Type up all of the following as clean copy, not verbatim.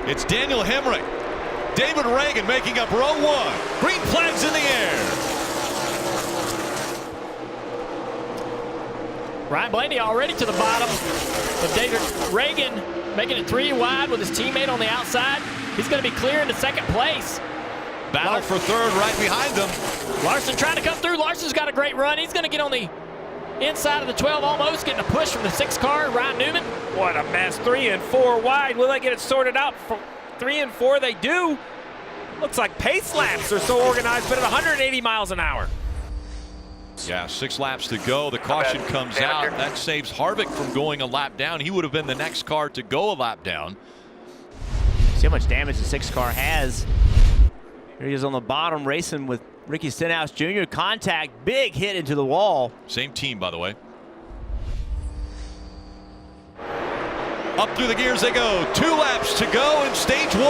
It's Daniel Hemrick. David Reagan making up row one. Green flags in the air. Ryan Blaney already to the bottom, but David Reagan making it 3 wide with his teammate on the outside. He's going to be clear into second place. Battle for third right behind them. Larson trying to come through. Larson's got a great run. He's going to get on the inside of the 12, almost getting a push from the 6 car, Ryan Newman. What a mess, 3 and 4 wide. Will they get it sorted out? For 3 and 4 they do. Looks like pace laps are so organized, but at 180 miles an hour. Yeah, 6 laps to go. The caution comes out. That saves Harvick from going a lap down. He would have been the next car to go a lap down. See how much damage the 6 car has. Here he is on the bottom racing with Ricky Stenhouse Jr. Contact, big hit into the wall. Same team, by the way. Up through the gears they go. 2 laps to go in stage 1.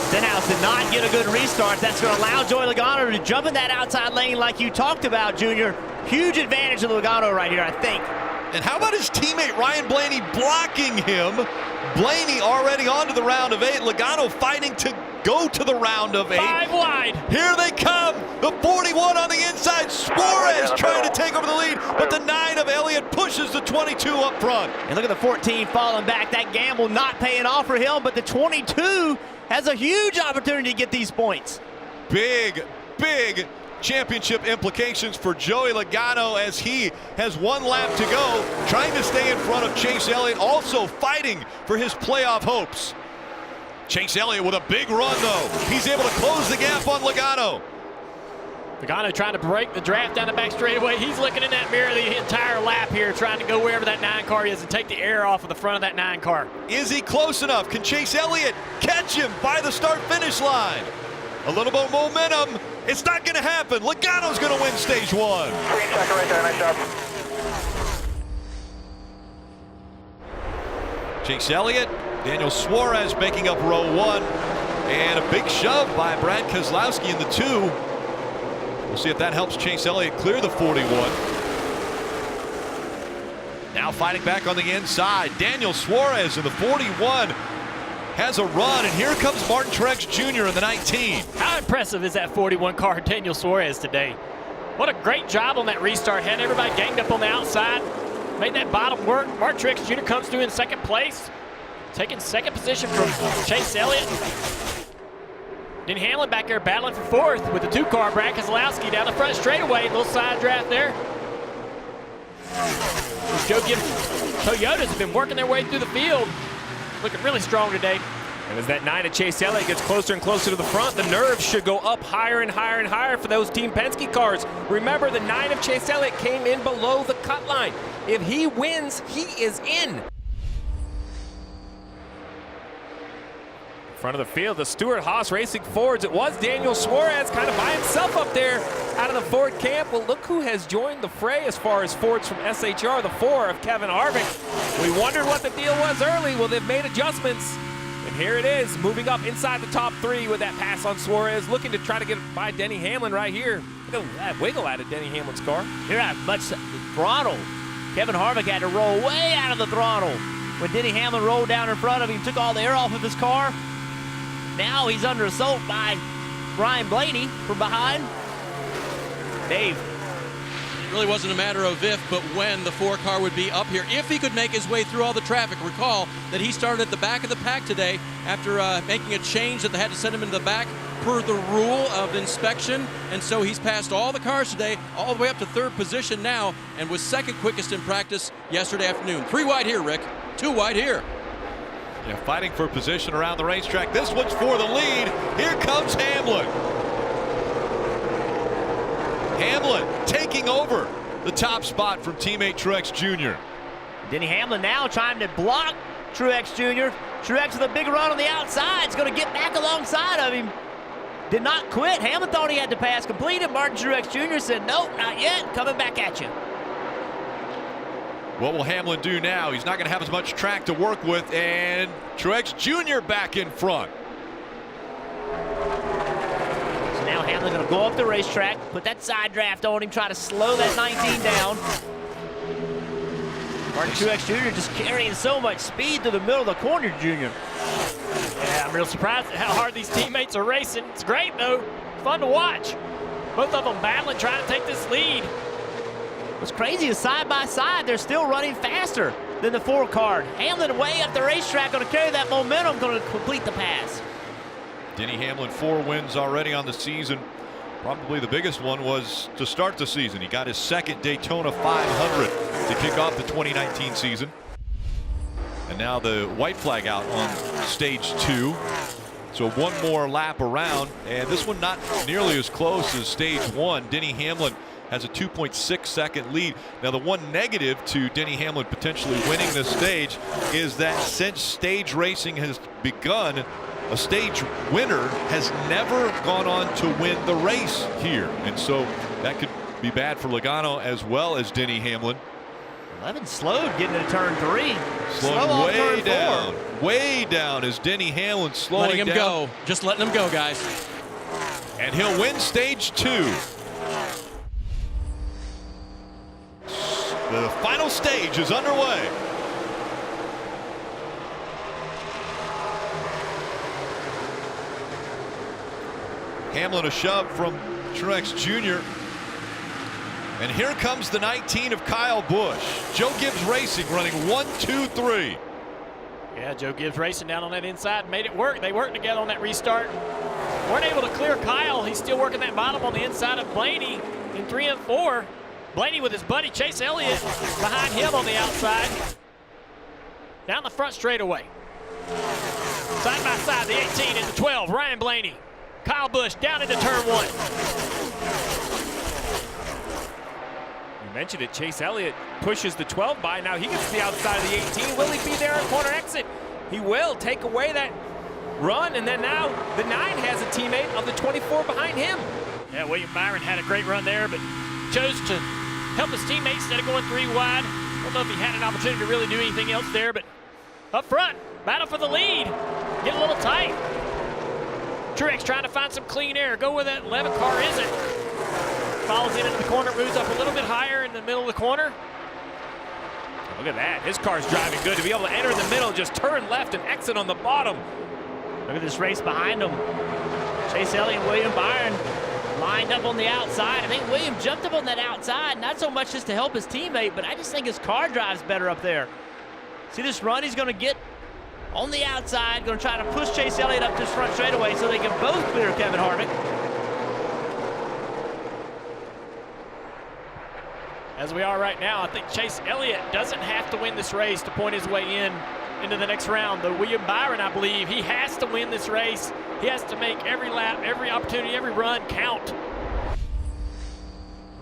Stenhouse did not get a good restart. That's going to allow Joey Logano to jump in that outside lane like you talked about, Junior. Huge advantage of Logano right here, I think. And how about his teammate Ryan Blaney blocking him? Blaney already on to the round of 8. Logano fighting to go to the round of 8. 5 wide. Here they come. The 41 on the inside. Suarez trying to take over the lead, but the 9 of Elliott pushes the 22 up front. And look at the 14 falling back. That gamble not paying off for him, but the 22 has a huge opportunity to get these points. Big, big championship implications for Joey Logano as he has 1 lap to go, trying to stay in front of Chase Elliott, also fighting for his playoff hopes. Chase Elliott with a big run, though. He's able to close the gap on Logano. Logano trying to break the draft down the back straightaway. He's looking in that mirror the entire lap here, trying to go wherever that 9 car is and take the air off of the front of that 9 car. Is he close enough? Can Chase Elliott catch him by the start-finish line? A little bit of momentum. It's not going to happen. Logano's going to win stage 1. Green checker right there, nice job. Chase Elliott, Daniel Suarez making up row 1, and a big shove by Brad Keselowski in the 2. We'll see if that helps Chase Elliott clear the 41. Now fighting back on the inside, Daniel Suarez in the 41 has a run, and here comes Martin Truex Jr. in the 19. How impressive is that 41 car, Daniel Suarez, today? What a great job on that restart. Had everybody ganged up on the outside. Made that bottom work. Martin Truex Jr. comes through in second place, taking second position from Chase Elliott. Then Hamlin back there battling for fourth with the 2 car, Brad Keselowski down the front straightaway. Little side draft there. Joe Gibbs Toyotas have been working their way through the field. Looking really strong today. And as that 9 of Chase Elliott gets closer and closer to the front, the nerves should go up higher and higher and higher for those Team Penske cars. Remember, the 9 of Chase Elliott came in below the cut line. If he wins, he is in. Front of the field, the Stewart-Haas Racing Fords. It was Daniel Suarez kind of by himself up there out of the Ford camp. Well, look who has joined the fray as far as Fords from SHR, the 4 of Kevin Harvick. We wondered what the deal was early. Well, they've made adjustments. And here it is, moving up inside the top 3 with that pass on Suarez, looking to try to get by Denny Hamlin right here. Look at that wiggle out of Denny Hamlin's car. Here at much throttle. Kevin Harvick had to roll way out of the throttle when Denny Hamlin rolled down in front of him, took all the air off of his car. Now he's under assault by Ryan Blaney from behind. Dave. It really wasn't a matter of if, but when the 4 car would be up here. If he could make his way through all the traffic. Recall that he started at the back of the pack today after making a change that they had to send him into the back per the rule of inspection. And so he's passed all the cars today, all the way up to 3rd position now, and was 2nd quickest in practice yesterday afternoon. 3 wide here, Rick. 2 wide here. Yeah, fighting for position around the racetrack. This one's for the lead. Here comes Hamlin. Hamlin taking over the top spot from teammate Truex Jr. Denny Hamlin now trying to block Truex Jr. Truex with a big run on the outside. Is going to get back alongside of him. Did not quit. Hamlin thought he had the pass completed. Martin Truex Jr. said, nope, not yet. Coming back at you. What will Hamlin do now? He's not going to have as much track to work with, and Truex Jr. back in front. So now Hamlin going to go up the racetrack, put that side draft on him, try to slow that 19 down. Martin Truex Jr. just carrying so much speed through the middle of the corner, Jr. Yeah, I'm real surprised at how hard these teammates are racing. It's great, though. Fun to watch. Both of them battling, trying to take this lead. What's crazy is side by side, they're still running faster than the 4 car. Hamlin way up the racetrack, going to carry that momentum, going to complete the pass. Denny Hamlin, 4 wins already on the season. Probably the biggest one was to start the season. He got his second Daytona 500 to kick off the 2019 season. And now the white flag out on stage 2. So one more lap around, and this one not nearly as close as stage 1. Denny Hamlin has a 2.6 second lead. Now the one negative to Denny Hamlin potentially winning this stage is that since stage racing has begun, a stage winner has never gone on to win the race here. And so that could be bad for Logano as well as Denny Hamlin. 11 slowed getting to turn 3. Slowed way down. Way down as Denny Hamlin slowing letting him down. go. Just letting him go, guys. And he'll win stage 2. The final stage is underway. Hamlin a shove from Truex Jr. And here comes the 19 of Kyle Busch. Joe Gibbs Racing running 1, 2, 3. Yeah, Joe Gibbs racing down on that inside, made it work. They worked together on that restart. Weren't able to clear Kyle. He's still working that bottom on the inside of Blaney in 3 and 4. Blaney with his buddy Chase Elliott behind him on the outside. Down the front straightaway. Side by side, the 18 and the 12, Ryan Blaney. Kyle Busch down into turn 1. You mentioned it, Chase Elliott pushes the 12 by. Now he gets to the outside of the 18. Will he be there at corner exit? He will take away that run, and then now the 9 has a teammate of the 24 behind him. Yeah, William Byron had a great run there, but chose to help his teammates instead of going 3 wide. I don't know if he had an opportunity to really do anything else there, but up front, battle for the lead. Get a little tight. Truex trying to find some clean air. Go where that 11 car isn't. Follows in into the corner, moves up a little bit higher in the middle of the corner. Look at that. His car's driving good to be able to enter in the middle, just turn left and exit on the bottom. Look at this race behind them. Chase Elliott and William Byron lined up on the outside. I think William jumped up on that outside, not so much just to help his teammate, but I just think his car drives better up there. See this run he's going to get on the outside, going to try to push Chase Elliott up this front straightaway so they can both clear Kevin Harvick. As we are right now, I think Chase Elliott doesn't have to win this race to point his way into the next round. But William Byron, I believe, he has to win this race. He has to make every lap, every opportunity, every run count.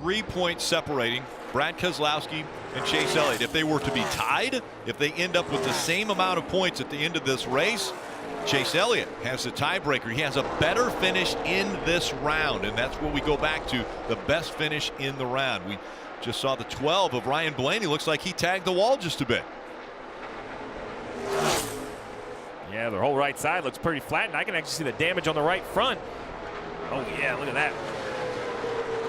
3 points separating Brad Keselowski and Chase Elliott. If they were to be tied, if they end up with the same amount of points at the end of this race, Chase Elliott has the tiebreaker. He has a better finish in this round, and that's what we go back to, the best finish in the round. We just saw the 12 of Ryan Blaney. Looks like he tagged the wall just a bit. Yeah, their whole right side looks pretty flat, and I can actually see the damage on the right front. Oh yeah, look at that.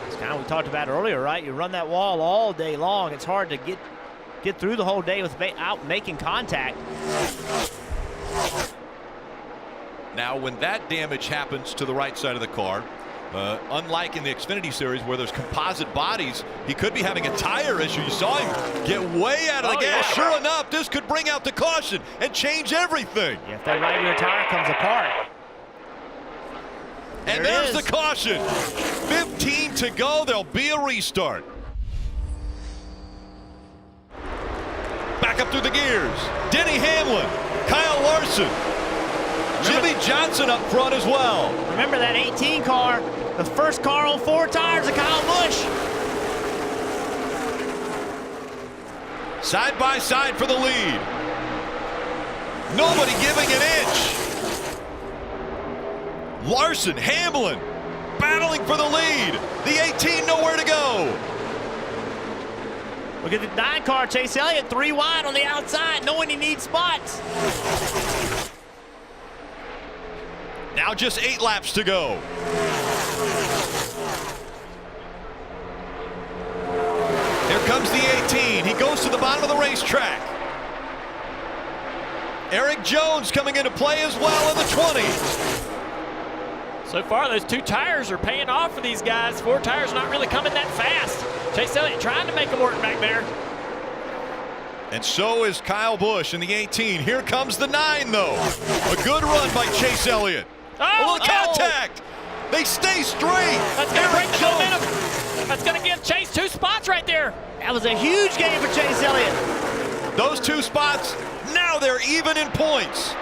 It's kind of what we talked about earlier, right? You run that wall all day long. It's hard to get through the whole day without making contact. Now, when that damage happens to the right side of the car, unlike in the Xfinity Series where there's composite bodies, he could be having a tire issue. You saw him get way out of the gas. Yeah. Sure enough, this could bring out the caution and change everything. Yeah, if that right rear tire comes apart. And there's the caution. 15 to go. There'll be a restart. Back up through the gears. Denny Hamlin, Kyle Larson, Jimmy Johnson up front as well. Remember that 18 car, the first car on 4 tires of Kyle Busch. Side by side for the lead. Nobody giving an inch. Larson, Hamlin, battling for the lead. The 18 nowhere to go. Look at the 9 car, Chase Elliott, 3 wide on the outside, knowing he needs spots. Now just 8 laps to go. Here comes the 18. He goes to the bottom of the racetrack. Eric Jones coming into play as well in the 20. So far, those 2 tires are paying off for these guys. 4 tires not really coming that fast. Chase Elliott trying to make them work back there. And so is Kyle Busch in the 18. Here comes the 9, though. A good run by Chase Elliott. A little contact. They stay straight. That's going to break the momentum. That's going to give Chase 2 spots right there. That was a huge game for Chase Elliott. Those 2 spots, now they're even in points.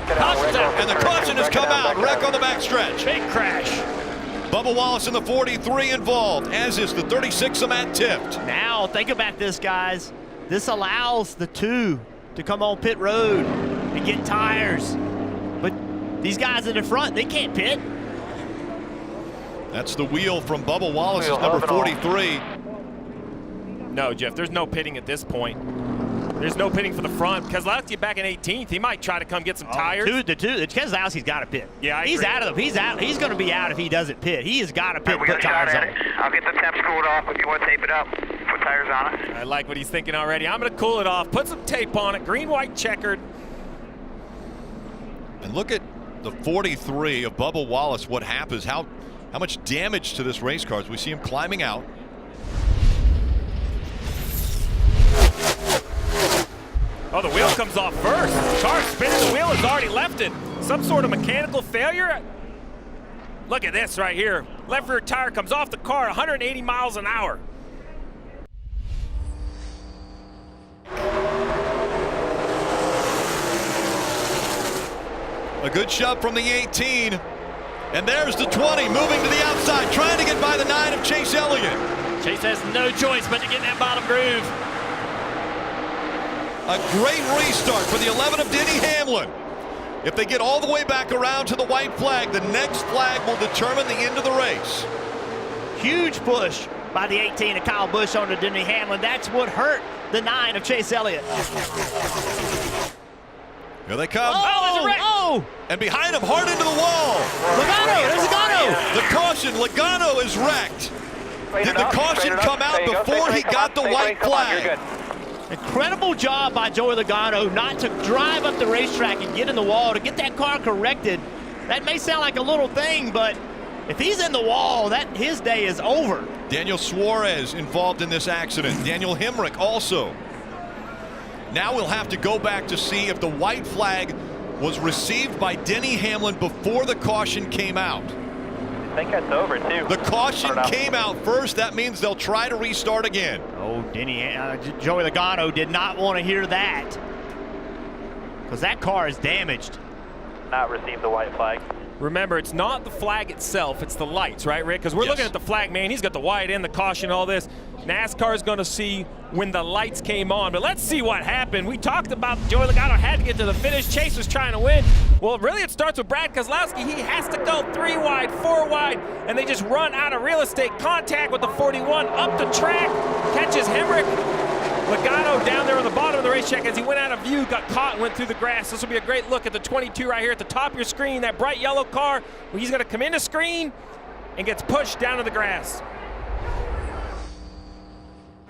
Caution's out. And the caution has come out. Wreck on the backstretch. Big crash. Bubba Wallace in the 43 involved, as is the 36 of Matt Tift. Now, think about this, guys. This allows the 2 to come on pit road and get tires. But these guys in the front, they can't pit. That's the wheel from Bubba Wallace's number 43. No, Jeff, there's no pitting at this point. There's no pitting for the front. Keselowski back in 18th. He might try to come get some tires. Keselowski's got to pit. Yeah, he's out of them. He's out. He's going to be out if he doesn't pit. He has got to pit. Put tires on it. I'll get the temps cooled off if you want to tape it up. Put tires on it. I like what he's thinking already. I'm going to cool it off. Put some tape on it. Green, white, checkered. And look at the 43 of Bubba Wallace. What happens? How much damage to this race car as we see him climbing out. Oh, the wheel comes off first. Car spinning. The wheel has already left it. Some sort of mechanical failure. Look at this right here. Left rear tire comes off the car 180 miles an hour. A good shove from the 18. And there's the 20 moving to the outside, trying to get by the 9 of Chase Elliott. Chase has no choice but to get in that bottom groove. A great restart for the 11 of Denny Hamlin. If they get all the way back around to the white flag, the next flag will determine the end of the race. Huge push by the 18 of Kyle Busch on to Denny Hamlin. That's what hurt the 9 of Chase Elliott. Here they come. Oh! And behind him, hard into the wall. Logano! There's Logano! The caution, Logano is wrecked. Did the caution come out before he got the white flag? Incredible job by Joey Logano not to drive up the racetrack and get in the wall to get that car corrected. That may sound like a little thing, but if he's in the wall, his day is over. Daniel Suarez involved in this accident. Daniel Hemrick also. Now we'll have to go back to see if the white flag was received by Denny Hamlin before the caution came out. I think that's over, too. The caution came out first. That means they'll try to restart again. Oh, Joey Logano did not want to hear that, because that car is damaged. Not received the white flag. Remember, it's not the flag itself, it's the lights, right, Rick? Because we're looking at the flag, man. He's got the white and the caution, all this. NASCAR is going to see when the lights came on. But let's see what happened. We talked about Joey Logano had to get to the finish. Chase was trying to win. Well, really, it starts with Brad Keselowski. He has to go 3 wide, 4 wide, and they just run out of real estate. Contact with the 41 up the track, catches Hemrick. Logano down there on the bottom of the racetrack as he went out of view, got caught and went through the grass. This will be a great look at the 22 right here at the top of your screen, that bright yellow car. He's going to come in the screen and gets pushed down to the grass.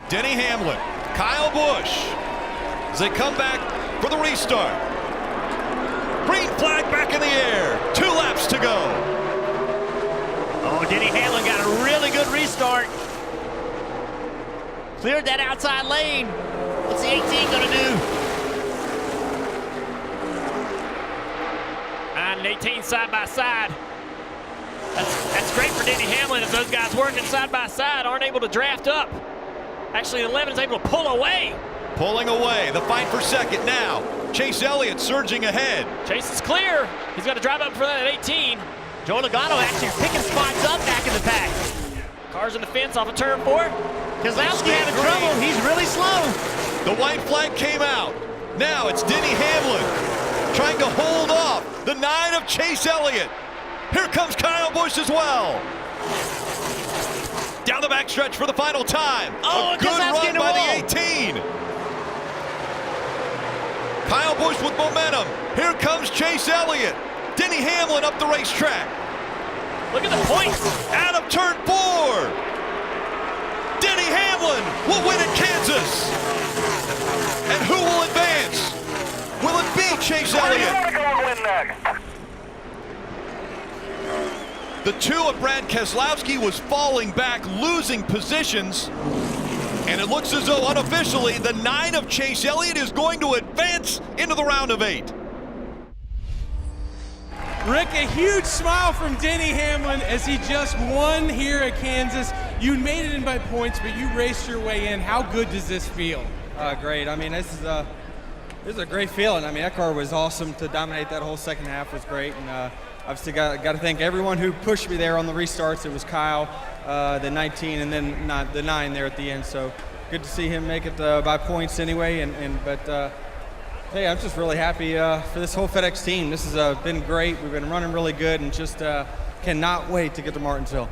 Denny Hamlin, Kyle Busch, as they come back for the restart. Green flag back in the air. 2 laps to go. Oh, Denny Hamlin got a really good restart. Cleared that outside lane. What's the 18 going to do? 9 and 18 side by side. That's great for Denny Hamlin as those guys working side by side aren't able to draft up. Actually, 11 is able to pull away. Pulling away. The fight for second now. Chase Elliott surging ahead. Chase is clear. He's got to drive up for that at 18. Joey Logano actually picking spots up back in the pack. Cars in the fence off of turn 4. Keselowski having trouble. He's really slow. The white flag came out. Now it's Denny Hamlin trying to hold off the 9 of Chase Elliott. Here comes Kyle Busch as well. Down the backstretch for the final time. Oh, a good Keselowski run by the 18. Kyle Busch with momentum. Here comes Chase Elliott. Denny Hamlin up the racetrack. Look at the points. Out of turn 4. Denny Hamlin will win at Kansas. And who will advance? Will it be Chase Elliott? Win next. The 2 of Brad Keselowski was falling back, losing positions. And it looks as though unofficially the 9 of Chase Elliott is going to advance into the round of 8. Rick, a huge smile from Denny Hamlin as he just won here at Kansas. You made it in by points, but you raced your way in. How good does this feel? Great. I mean, this is a great feeling. I mean, that car was awesome. To dominate that whole second half was great. And obviously got to thank everyone who pushed me there on the restarts. It was Kyle, the 19, and then the 9 there at the end. So good to see him make it by points anyway. But hey, I'm just really happy for this whole FedEx team. This has been great. We've been running really good and just cannot wait to get to Martinsville.